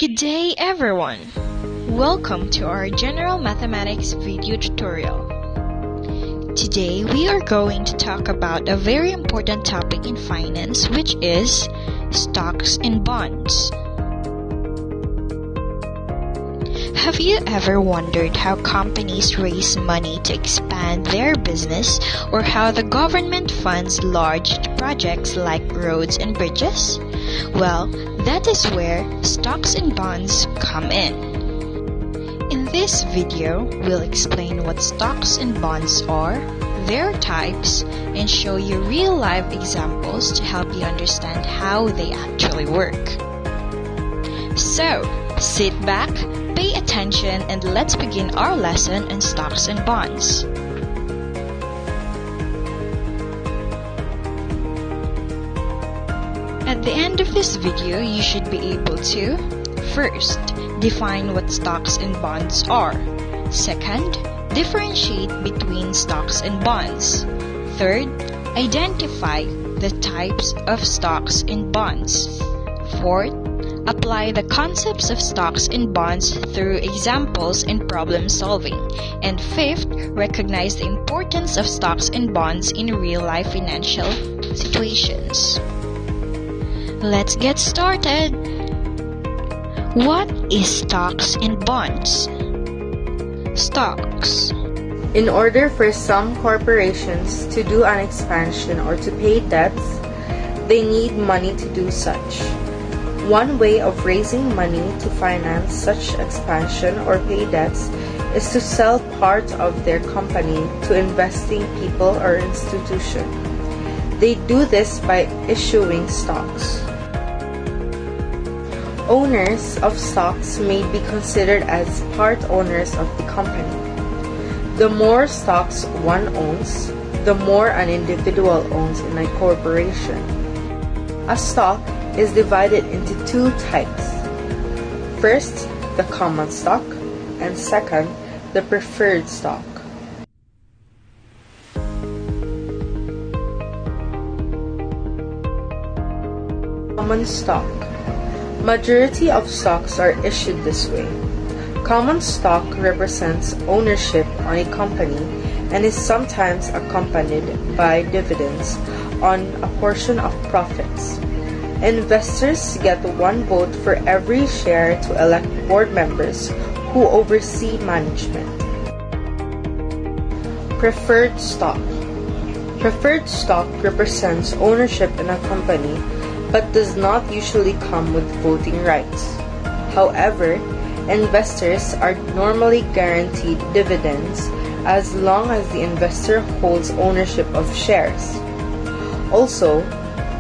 Good day everyone! Welcome to our General Mathematics video tutorial. Today we are going to talk about a very important topic in finance, which is stocks and bonds. Have you ever wondered how companies raise money to expand their business, or how the government funds large projects like roads and bridges? Well, that is where stocks and bonds come in. In this video, we'll explain what stocks and bonds are, their types, and show you real-life examples to help you understand how they actually work. So, sit back, pay attention, and let's begin our lesson on stocks and bonds. At the end of this video, you should be able to: first, define what stocks and bonds are. Second, differentiate between stocks and bonds. Third, identify the types of stocks and bonds. Fourth, apply the concepts of stocks and bonds through examples and problem solving. And fifth, recognize the importance of stocks and bonds in real-life financial situations. Let's get started! What is stocks and bonds? Stocks. In order for some corporations to do an expansion or to pay debts, they need money to do such. One way of raising money to finance such expansion or pay debts is to sell part of their company to investing people or institution. They do this by issuing stocks. Owners of stocks may be considered as part owners of the company. The more stocks one owns, the more an individual owns in a corporation. A stock is divided into two types. First, the common stock, and second, the preferred stock. Common stock. Majority of stocks are issued this way. Common stock represents ownership on a company and is sometimes accompanied by dividends on a portion of profits. Investors get one vote for every share to elect board members who oversee management. Preferred stock. Preferred stock represents ownership in a company but does not usually come with voting rights. However, investors are normally guaranteed dividends as long as the investor holds ownership of shares. Also,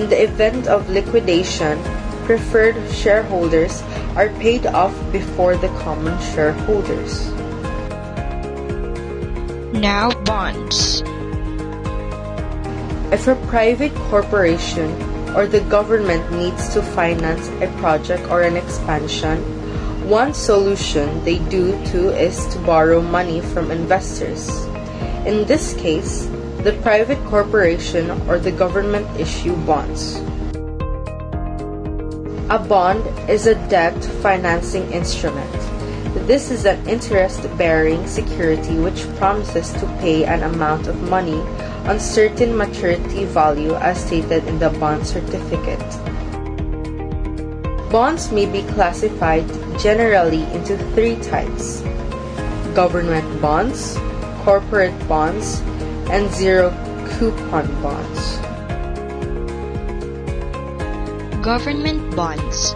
in the event of liquidation, preferred shareholders are paid off before the common shareholders. Now, bonds. If a private corporation or the government needs to finance a project or an expansion, one solution they do is to borrow money from investors. In this case, the private corporation or the government issue bonds. A bond is a debt financing instrument. This is an interest-bearing security which promises to pay an amount of money on certain maturity value as stated in the bond certificate. Bonds may be classified generally into three types: government bonds, corporate bonds, and zero-coupon bonds. Government bonds.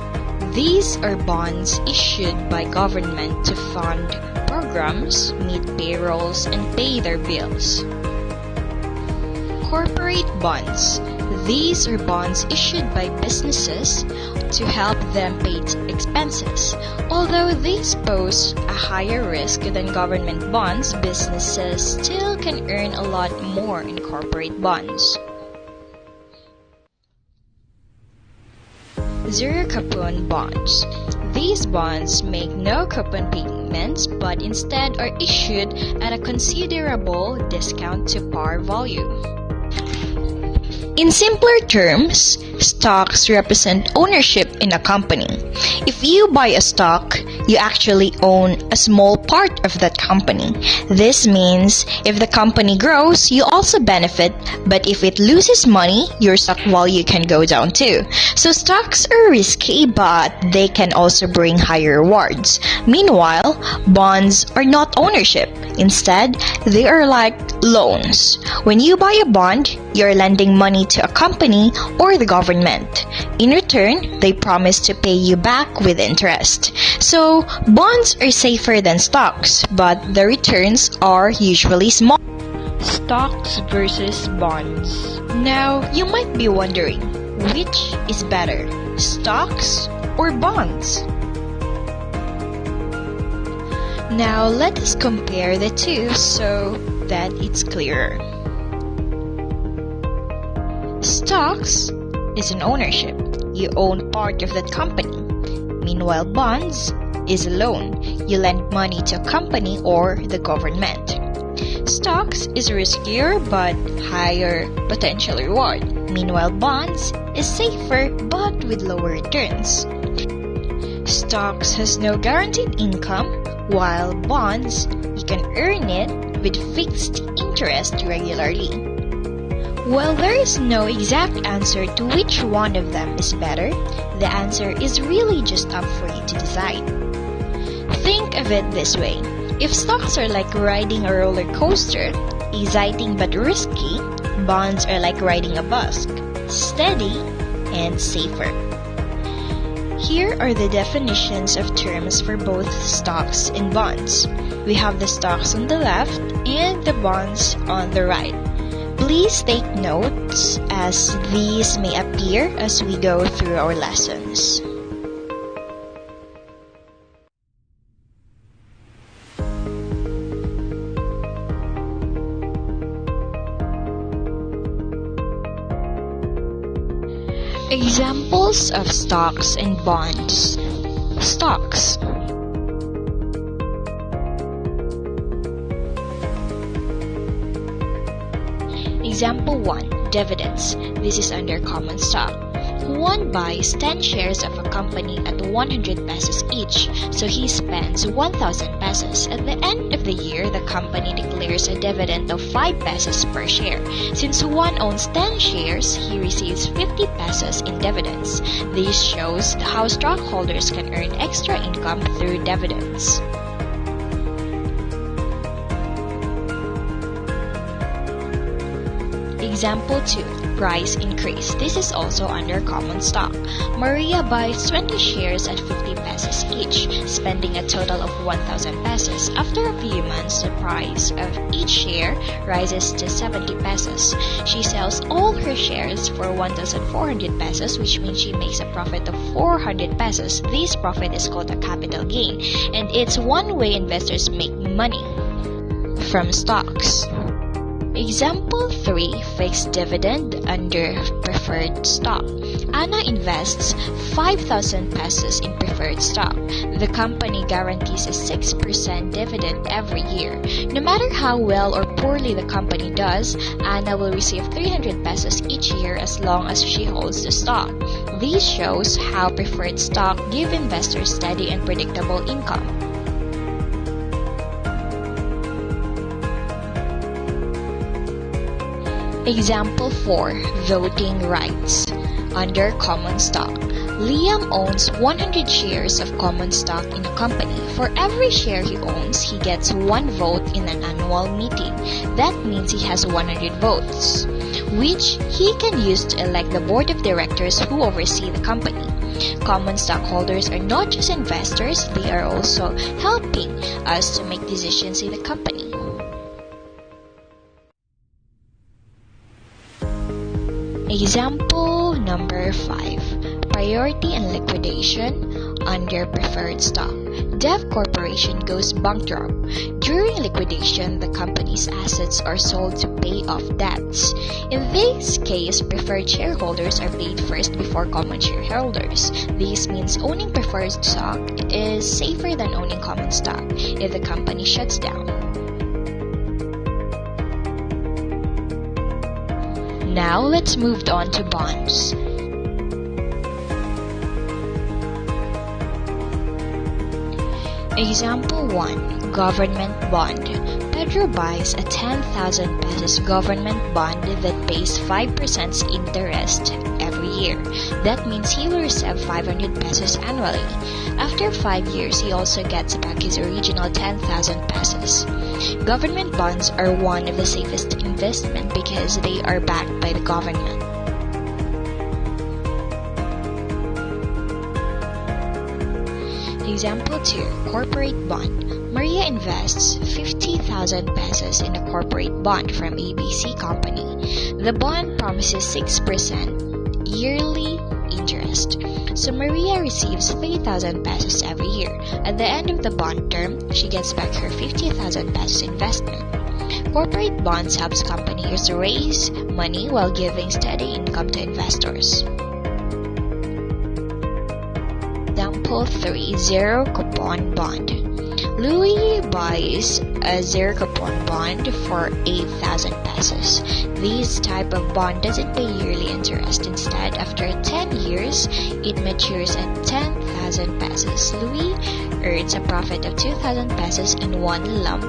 These are bonds issued by government to fund programs, meet payrolls, and pay their bills. Corporate bonds. These are bonds issued by businesses to help them pay expenses. Although these pose a higher risk than government bonds, businesses still can earn a lot more in corporate bonds. Zero-coupon bonds. These bonds make no coupon payments but instead are issued at a considerable discount to par value. In simpler terms, Stocks represent ownership in a company. If you buy a stock, you actually own a small part of that company. This means if the company grows, you also benefit, but if it loses money, your stock value can go down too. So stocks are risky, but they can also bring higher rewards. Meanwhile, bonds are not ownership. Instead, they are like loans. When you buy a bond, you're lending money to a company or the government. In return, they promise to pay you back with interest. So, bonds are safer than stocks, but the returns are usually small. Stocks versus bonds. Now, you might be wondering, which is better, stocks or bonds? Now, let us compare the two so that it's clearer. Stocks is an ownership. You own part of that company. Meanwhile, bonds is a loan. You lend money to a company or the government. Stocks is riskier but higher potential reward. Meanwhile, bonds is safer but with lower returns. Stocks has no guaranteed income, while bonds, you can earn it with fixed interest regularly. While there is no exact answer to which one of them is better, the answer is really just up for you to decide. Think of it this way. If stocks are like riding a roller coaster, exciting but risky, bonds are like riding a bus, steady and safer. Here are the definitions of terms for both stocks and bonds. We have the stocks on the left and the bonds on the right. Please take notes as these may appear as we go through our lessons. Examples of stocks and bonds. Stocks. Example 1. Dividends. This is under common stock. One buys 10 shares of a company at 100 pesos each, so he spends 1,000 pesos. At the end of the year, the company declares a dividend of 5 pesos per share. Since one owns 10 shares, he receives 50 pesos in dividends. This shows how stockholders can earn extra income through dividends. Example 2. Price increase. This is also under common stock. Maria buys 20 shares at 50 pesos each, spending a total of 1,000 pesos. After a few months, the price of each share rises to 70 pesos. She sells all her shares for 1,400 pesos, which means she makes a profit of 400 pesos. This profit is called a capital gain, and it's one way investors make money from stocks. Example 3. Fixed dividend under preferred stock. Anna invests 5,000 pesos in preferred stock. The company guarantees a 6% dividend every year. No matter how well or poorly the company does, Anna will receive 300 pesos each year as long as she holds the stock. This shows how preferred stock give investors steady and predictable income. Example 4. Voting rights. Under common stock. Liam owns 100 shares of common stock in a company. For every share he owns, he gets 1 vote in an annual meeting. That means he has 100 votes, which he can use to elect the board of directors who oversee the company. Common stockholders are not just investors, they are also helping us to make decisions in the company. Example number 5. Priority and liquidation under preferred stock. Dev Corporation goes bankrupt. During liquidation, the company's assets are sold to pay off debts. In this case, preferred shareholders are paid first before common shareholders. This means owning preferred stock is safer than owning common stock if the company shuts down. Now let's move on to bonds. Example 1. Government bond. Pedro buys a 10,000 pesos government bond that pays 5% interest every year. That means he will receive 500 pesos annually. After 5 years, he also gets back his original 10,000 pesos. Government bonds are one of the safest investment because they are backed by the government. Example 2. Corporate bond. Maria invests 50,000 pesos in a corporate bond from ABC company. The bond promises 6% yearly interest. So Maria receives 3,000 pesos every year. At the end of the bond term, she gets back her 50,000 pesos investment. Corporate bonds helps companies raise money while giving steady income to investors. Example 3. Zero coupon bond. Louis buys a zero coupon bond for 8,000 pesos. This type of bond doesn't pay yearly interest. Instead, after 10 years, it matures at 10,000 pesos. Louis earns a profit of 2,000 pesos in one lump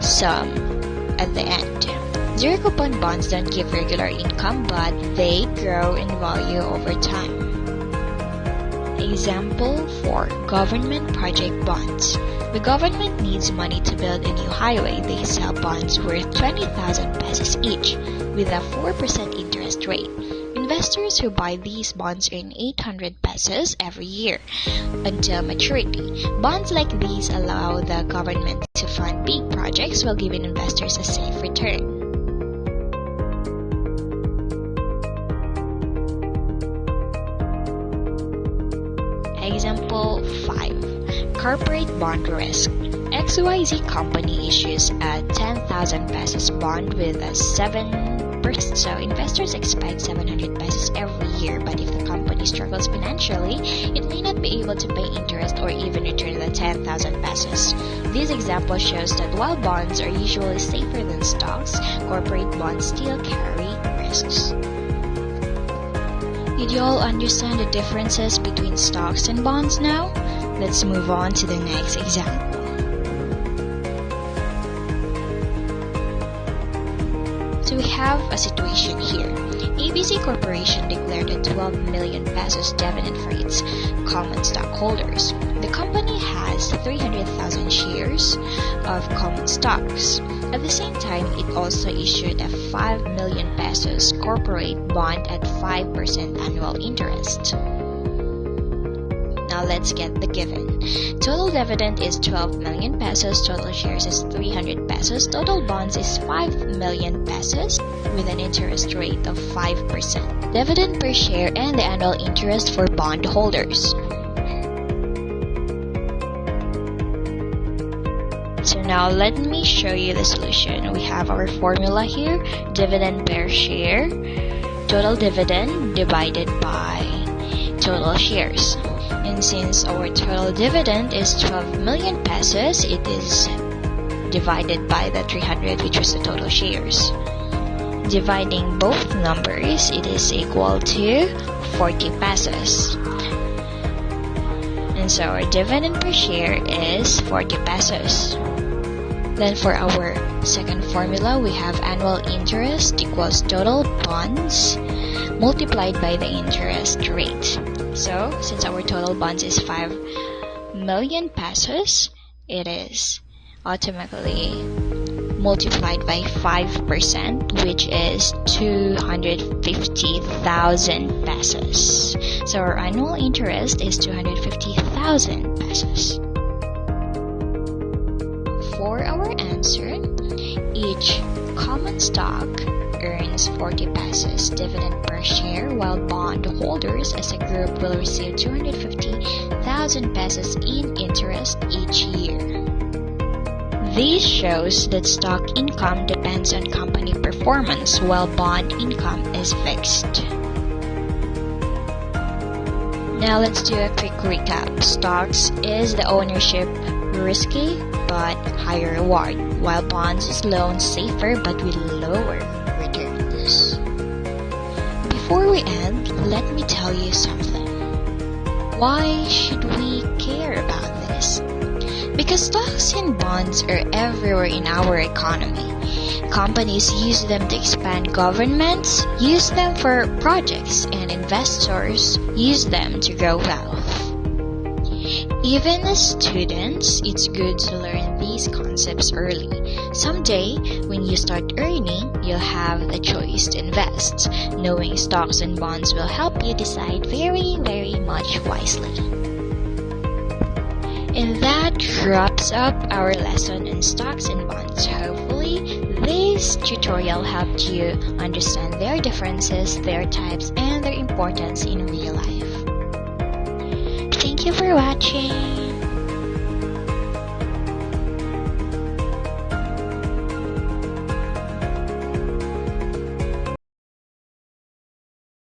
sum at the end. Zero coupon bonds don't give regular income, but they grow in value over time. Example 4. Government project bonds. The government needs money to build a new highway. They sell bonds worth 20,000 pesos each with a 4% interest rate. Investors who buy these bonds earn 800 pesos every year until maturity. Bonds like these allow the government to fund big projects while giving investors a safe return. Example 5. Corporate bond risk. XYZ company issues a 10,000 pesos bond with a 7%. So investors expect 700 pesos every year, but if the company struggles financially, it may not be able to pay interest or even return the 10,000 pesos. This example shows that while bonds are usually safer than stocks, corporate bonds still carry risks. Did you all understand the differences between stocks and bonds now? Let's move on to the next example. So we have a situation here. ABC Corporation declared a 12 million pesos dividend for its common stockholders. The company has 300,000 shares of common stocks. At the same time, it also issued a 5 million pesos corporate bond at 5% annual interest. Now let's get the given. Total dividend is 12 million pesos, total shares is 300 pesos, total bonds is 5 million pesos with an interest rate of 5%. Dividend per share and the annual interest for bond holders. So now let me show you the solution. We have our formula here, dividend per share, total dividend divided by total shares. And since our total dividend is 12 million pesos, it is divided by the 300, which was the total shares. Dividing both numbers, it is equal to 40 pesos. And so our dividend per share is 40 pesos. Then for our second formula, we have annual interest equals total bonds multiplied by the interest rate. So, since our total bonds is 5 million pesos, it is automatically multiplied by 5%, which is 250,000 pesos. So, our annual interest is 250,000 pesos. For our answer, each common stock earns 40 pesos dividend per share, while bond holders as a group will receive 250,000 pesos in interest each year. This shows that stock income depends on company performance, while bond income is fixed. Now let's do a quick recap. Stocks is the ownership risky but higher reward, while bonds is low and safer but with lower returns. Before we end, let me tell you something. Why should we care about this? Because stocks and bonds are everywhere in our economy. Companies use them to expand, governments use them for projects, and investors use them to grow wealth. Even as students, it's good to learn these concepts early. Someday, when you start earning, you'll have the choice to invest. Knowing stocks and bonds will help you decide very, very much wisely. And that wraps up our lesson on stocks and bonds. Hopefully, this tutorial helped you understand their differences, their types, and their importance in real life. Thank you for watching.